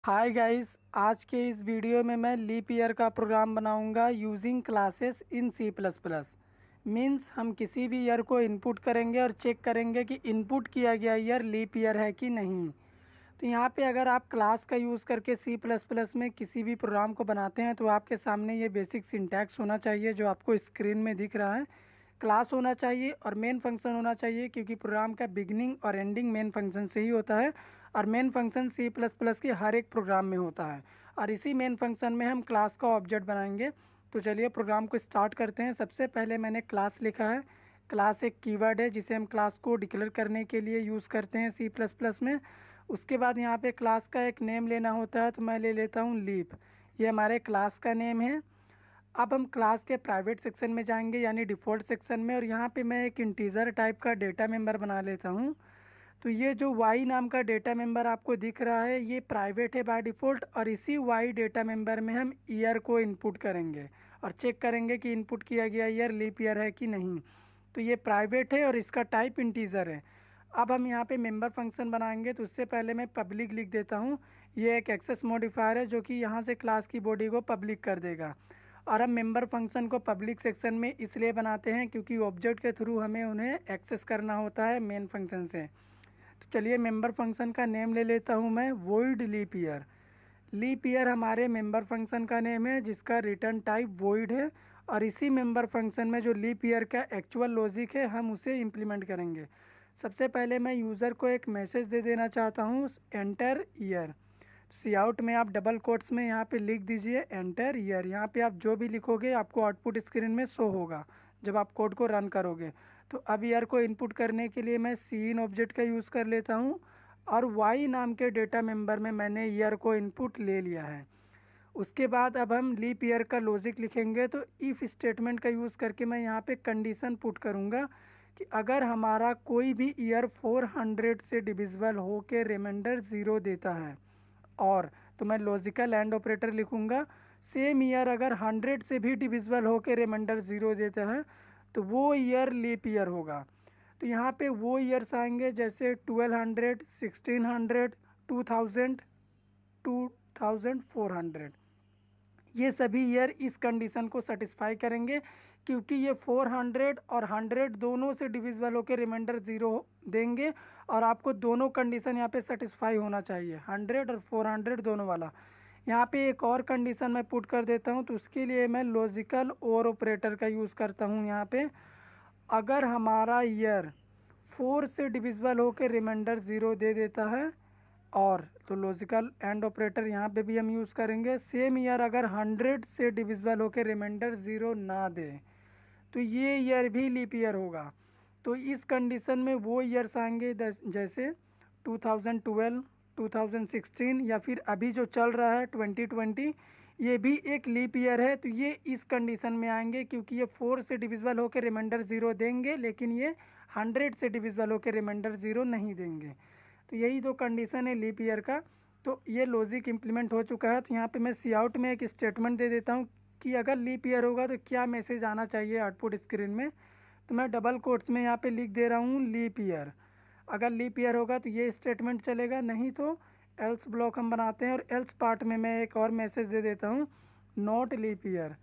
Hi guys, आज के इस वीडियो में मैं लीप ईयर का प्रोग्राम बनाऊंगा using classes in C plus plus. Means हम किसी भी ईयर को इनपुट करेंगे और चेक करेंगे कि इनपुट किया गया ईयर लीप ईयर है कि नहीं। तो यहाँ पे अगर आप क्लास का यूज़ करके सी प्लस प्लस में किसी भी प्रोग्राम को बनाते हैं तो आपके सामने ये बेसिक सिंटैक्स होना चाहिए जो आपको स्क्रीन में दिख रहा है। क्लास होना चाहिए और मेन फंक्शन होना चाहिए, क्योंकि प्रोग्राम का बिगनिंग और एंडिंग मेन फंक्शन से ही होता है। और main function C plus plus के हर एक प्रोग्राम में होता है और इसी मेन फंक्शन में हम क्लास का ऑब्जेक्ट बनाएंगे। तो चलिए प्रोग्राम को स्टार्ट करते हैं। सबसे पहले मैंने क्लास लिखा है। क्लास एक कीवर्ड है जिसे हम क्लास को डिक्लेयर करने के लिए यूज़ करते हैं सी प्लस प्लस में। उसके बाद यहाँ पे क्लास का एक नेम लेना होता है, तो मैं ले लेता हूँ लीप। ये हमारे क्लास का नेम है। अब हम क्लास के प्राइवेट सेक्शन में जाएंगे, यानी डिफ़ॉल्ट सेक्शन में, और यहाँ पे मैं एक इंटीजर टाइप का डेटा मेंबर बना लेता हूँ। तो ये जो y नाम का डेटा मेंबर आपको दिख रहा है ये प्राइवेट है बाय डिफ़ॉल्ट, और इसी y डेटा मेंबर में हम ईयर को इनपुट करेंगे और चेक करेंगे कि इनपुट किया गया ईयर लीप ईयर है कि नहीं। तो ये प्राइवेट है और इसका टाइप इंटीजर है। अब हम यहाँ पे मेंबर फंक्शन बनाएंगे, तो उससे पहले मैं पब्लिक लिख देता हूँ। ये एक एक्सेस मॉडिफायर है जो कि यहाँ से क्लास की बॉडी को पब्लिक कर देगा। और हम मेंबर फंक्शन को पब्लिक सेक्शन में इसलिए बनाते हैं क्योंकि ऑब्जेक्ट के थ्रू हमें उन्हें एक्सेस करना होता है मेन फंक्शन से। तो चलिए मेंबर फंक्शन का नेम ले लेता हूँ मैं, void leap year. Leap year हमारे मेंबर फंक्शन का नेम है जिसका रिटर्न टाइप वॉइड है। और इसी मेंबर फंक्शन में जो लीप ईयर का एक्चुअल लॉजिक है हम उसे इम्प्लीमेंट करेंगे। सबसे पहले मैं यूज़र को एक मैसेज दे देना चाहता हूँ, एंटर ईयर। सी आउट में आप डबल कोट्स में यहाँ पे लिख दीजिए एंटर ईयर। यहाँ पे आप जो भी लिखोगे आपको आउटपुट स्क्रीन में शो होगा जब आप कोड को रन करोगे। तो अब ईयर को इनपुट करने के लिए मैं सीन ऑब्जेक्ट का यूज़ कर लेता हूँ और वाई नाम के डेटा मेंबर में मैंने ईयर को इनपुट ले लिया है। उसके बाद अब हम लीप ईयर का लॉजिक लिखेंगे। तो इफ़ स्टेटमेंट का यूज़ करके मैं यहाँ पे कंडीशन पुट करूँगा कि अगर हमारा कोई भी ईयर 400 से डिविजिबल हो के रिमाइंडर 0 देता है, और तो मैं लॉजिकल एंड ऑपरेटर लिखूंगा। सेम ईयर अगर 100 से भी डिविजिबल होकर रिमाइंडर 0 देता है तो वो ईयर लीप ईयर होगा। तो यहाँ पे वो ईयर्स आएंगे जैसे 1200, 1600, 2000, 2400। ये सभी ईयर इस कंडीशन को सेटिस्फाई करेंगे, क्योंकि ये 400 और 100 दोनों से डिविजिबल होकर रिमाइंडर 0 देंगे। और आपको दोनों कंडीशन यहाँ पे सेटिस्फाई होना चाहिए, 100 और 400 दोनों वाला। यहाँ पे एक और कंडीशन मैं पुट कर देता हूँ, तो उसके लिए मैं लॉजिकल और ऑपरेटर का यूज़ करता हूँ यहाँ पे। अगर हमारा ईयर 4 से डिविजिबल होकर रिमाइंडर 0 दे देता है, और तो लॉजिकल एंड ऑपरेटर यहाँ पे भी हम यूज़ करेंगे। सेम ईयर अगर 100 से डिविजिबल होकर रिमाइंडर 0 ना दे तो ये ईयर भी लीप ईयर होगा। तो इस कंडीशन में वो ईयर्स आएंगे जैसे 2012, 2016, या फिर अभी जो चल रहा है 2020, ये भी एक लीप ईयर है। तो ये इस कंडीशन में आएंगे क्योंकि ये 4 से डिविजिबल होकर रिमाइंडर 0 देंगे, लेकिन ये 100 से डिविजिबल होकर रिमाइंडर 0 नहीं देंगे। तो यही दो कंडीशन है लीप ईयर का। तो ये लॉजिक इम्प्लीमेंट हो चुका है। तो यहाँ पे मैं सी आउट में एक स्टेटमेंट दे देता हूँ कि अगर लीप ईयर होगा तो क्या मैसेज आना चाहिए आउटपुट स्क्रीन में। तो मैं डबल कोट्स में यहाँ पे लिख दे रहा हूँ लीप ईयर। अगर लीप ईयर होगा तो ये स्टेटमेंट चलेगा, नहीं तो एल्स ब्लॉक हम बनाते हैं। और एल्स पार्ट में मैं एक और मैसेज दे देता हूँ, नॉट लीप ईयर।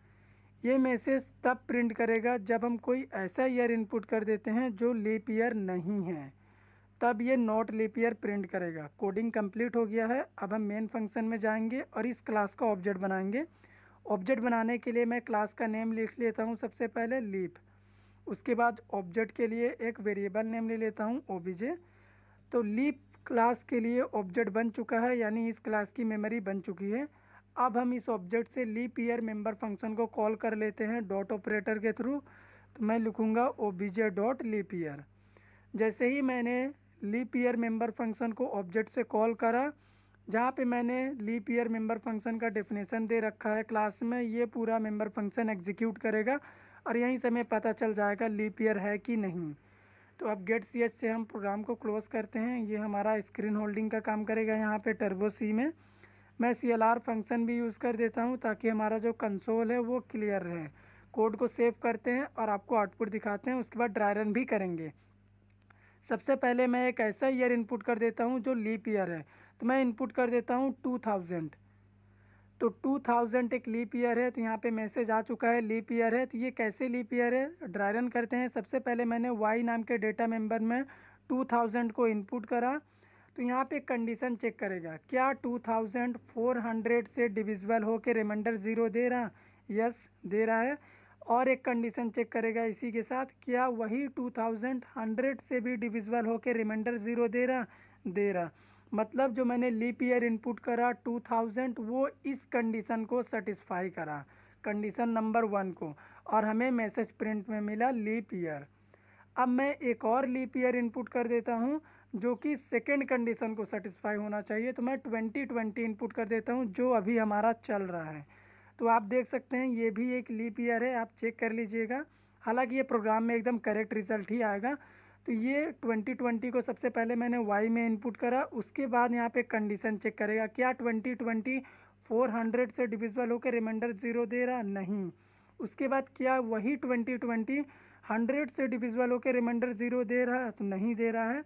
ये मैसेज तब प्रिंट करेगा जब हम कोई ऐसा ईयर इनपुट कर देते हैं जो लीप ईयर नहीं है, तब ये नॉट लीप ईयर प्रिंट करेगा। कोडिंग कंप्लीट हो गया है। अब हम मेन फंक्शन में जाएंगे और इस क्लास का ऑब्जेक्ट बनाएंगे। ऑब्जेक्ट बनाने के लिए मैं क्लास का नेम लिख लेता हूँ सबसे पहले लीप। उसके बाद ऑब्जेक्ट के लिए एक वेरिएबल नेम ले लेता हूँ ओबीजे। तो लीप क्लास के लिए ऑब्जेक्ट बन चुका है, यानी इस क्लास की मेमोरी बन चुकी है। अब हम इस ऑब्जेक्ट से लीप ईयर मेंबर फंक्शन को कॉल कर लेते हैं डॉट ऑपरेटर के थ्रू। तो मैं लिखूंगा ओबीजे डॉट लीप ईयर। जैसे ही मैंने लीप ईयर मेंबर फंक्शन को ऑब्जेक्ट से कॉल करा, जहाँ पे मैंने लीप ईयर मेंबर फंक्शन का डेफिनेशन दे रखा है क्लास में, ये पूरा मेंबर फंक्शन एग्जीक्यूट करेगा और यहीं से हमें पता चल जाएगा लीप ईयर है कि नहीं। तो अब गेट सी एच से हम प्रोग्राम को क्लोज करते हैं। ये हमारा स्क्रीन होल्डिंग का काम करेगा यहाँ पे टर्बो सी में। मैं सी एल आर फंक्शन भी यूज़ कर देता हूँ ताकि हमारा जो कंसोल है वो क्लियर रहे। कोड को सेव करते हैं और आपको आउटपुट दिखाते हैं, उसके बाद ड्राई रन भी करेंगे। सबसे पहले मैं एक ऐसा ईयर इनपुट कर देता हूँ जो लीप ईयर है। तो मैं इनपुट कर देता हूँ 2000। तो 2000 एक लीप ईयर है, तो यहाँ पे मैसेज आ चुका है लीप ईयर है। तो ये कैसे लीप ईयर है, ड्राई रन करते हैं। सबसे पहले मैंने y नाम के डेटा मेंबर में 2000 को इनपुट करा। तो यहाँ पे कंडीशन चेक करेगा, क्या 2400 से डिविजिबल हो के रिमाइंडर 0 दे रहा, यस दे रहा है। और एक कंडीशन चेक करेगा इसी के साथ, क्या वही 2100 से भी डिविजिबल हो के रिमाइंडर 0 दे रहा। मतलब जो मैंने लीप ईयर इनपुट करा 2000, वो इस कंडीशन को सेटिस्फाई करा, कंडीशन नंबर 1 को, और हमें मैसेज प्रिंट में मिला लीप ईयर। अब मैं एक और लीप ईयर इनपुट कर देता हूँ जो कि सेकेंड कंडीशन को सेटिस्फाई होना चाहिए। तो मैं 2020 इनपुट कर देता हूँ जो अभी हमारा चल रहा है। तो आप देख सकते हैं ये भी एक लीप ईयर है, आप चेक कर लीजिएगा। हालांकि ये प्रोग्राम में एकदम करेक्ट रिजल्ट ही आएगा। तो ये 2020 को सबसे पहले मैंने y में इनपुट करा, उसके बाद यहाँ पे कंडीशन चेक करेगा, क्या 2020 400 से डिविजिबल होकर रिमाइंडर 0 दे रहा, नहीं। उसके बाद क्या वही 2020 100 से डिविजिबल होकर रिमाइंडर 0 दे रहा है, तो नहीं दे रहा है।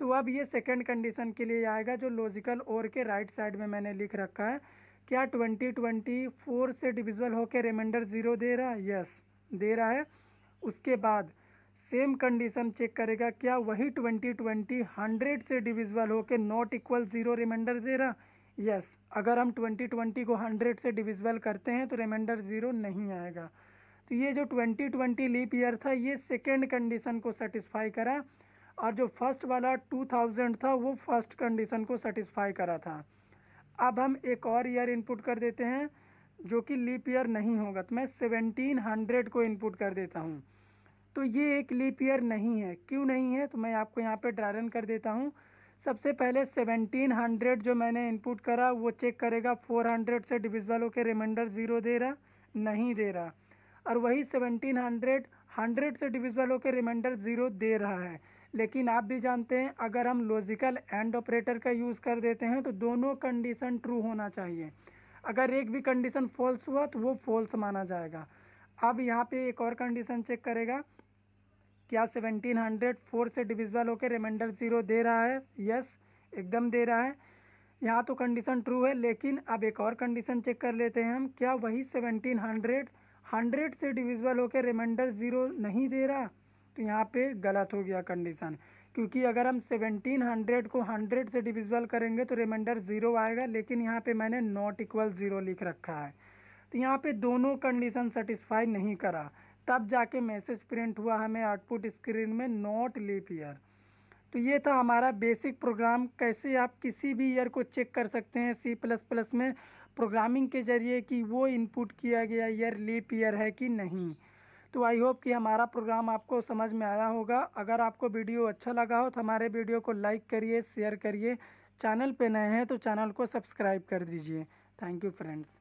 तो अब ये सेकंड कंडीशन के लिए आएगा जो लॉजिकल और के राइट साइड में मैंने लिख रखा है, क्या 2020 4 से डिविजिबल होकर रिमाइंडर 0 दे रहा है, यस दे रहा है। उसके बाद सेम कंडीशन चेक करेगा, क्या वही 2020 100 से डिविजिबल होकर नॉट इक्वल 0 रिमाइंडर दे रहा, यस। अगर हम 2020 को 100 से डिविजिबल करते हैं तो रिमाइंडर 0 नहीं आएगा। तो ये जो 2020 लीप ईयर था ये सेकेंड कंडीशन को सेटिस्फाई करा, और जो फर्स्ट वाला 2000 था वो फर्स्ट कंडीशन को सेटिस्फाई करा था। अब हम एक और ईयर इनपुट कर देते हैं जो कि लीप ईयर नहीं होगा। तो मैं 1700 को इनपुट कर देता हूँ। तो ये एक लीप ईयर नहीं है, क्यों नहीं है, तो मैं आपको यहाँ पे ड्राई रन कर देता हूँ। सबसे पहले 1700 जो मैंने इनपुट करा वो चेक करेगा 400 से डिविजिबल होकर रिमाइंडर 0 दे रहा, नहीं दे रहा। और वही 1700 100 से डिविजिबल होकर रिमाइंडर 0 दे रहा है। लेकिन आप भी जानते हैं अगर हम लॉजिकल एंड ऑपरेटर का यूज़ कर देते हैं तो दोनों कंडीशन ट्रू होना चाहिए। अगर एक भी कंडीशन फॉल्स हुआ तो वो फॉल्स माना जाएगा। अब यहाँ पे एक और कंडीशन चेक करेगा, क्या 1700 4 से डिविजिबल होकर रिमाइंडर 0 दे रहा है, यस एकदम दे रहा है। यहाँ तो कंडीशन ट्रू है, लेकिन अब एक और कंडीशन चेक कर लेते हैं हम, क्या वही 1700 100 से डिविजिबल होकर रिमाइंडर 0 नहीं दे रहा। तो यहाँ पे गलत हो गया कंडीशन, क्योंकि अगर हम 1700 को 100 से डिविजिबल करेंगे तो रिमाइंडर 0 आएगा, लेकिन यहाँ पे मैंने नॉट इक्वल 0 लिख रखा है। तो यहाँ पे दोनों कंडीशन सेटिस्फाई नहीं करा, तब जाके मैसेज प्रिंट हुआ हमें आउटपुट स्क्रीन में नॉट लीप ईयर। तो ये था हमारा बेसिक प्रोग्राम, कैसे आप किसी भी ईयर को चेक कर सकते हैं C++ में प्रोग्रामिंग के जरिए कि वो इनपुट किया गया ईयर लीप ईयर है कि नहीं। तो आई होप कि हमारा प्रोग्राम आपको समझ में आया होगा। अगर आपको वीडियो अच्छा लगा हो तो हमारे वीडियो को लाइक करिए, शेयर करिए। चैनल पे नए हैं तो चैनल को सब्सक्राइब कर दीजिए। Thank you friends.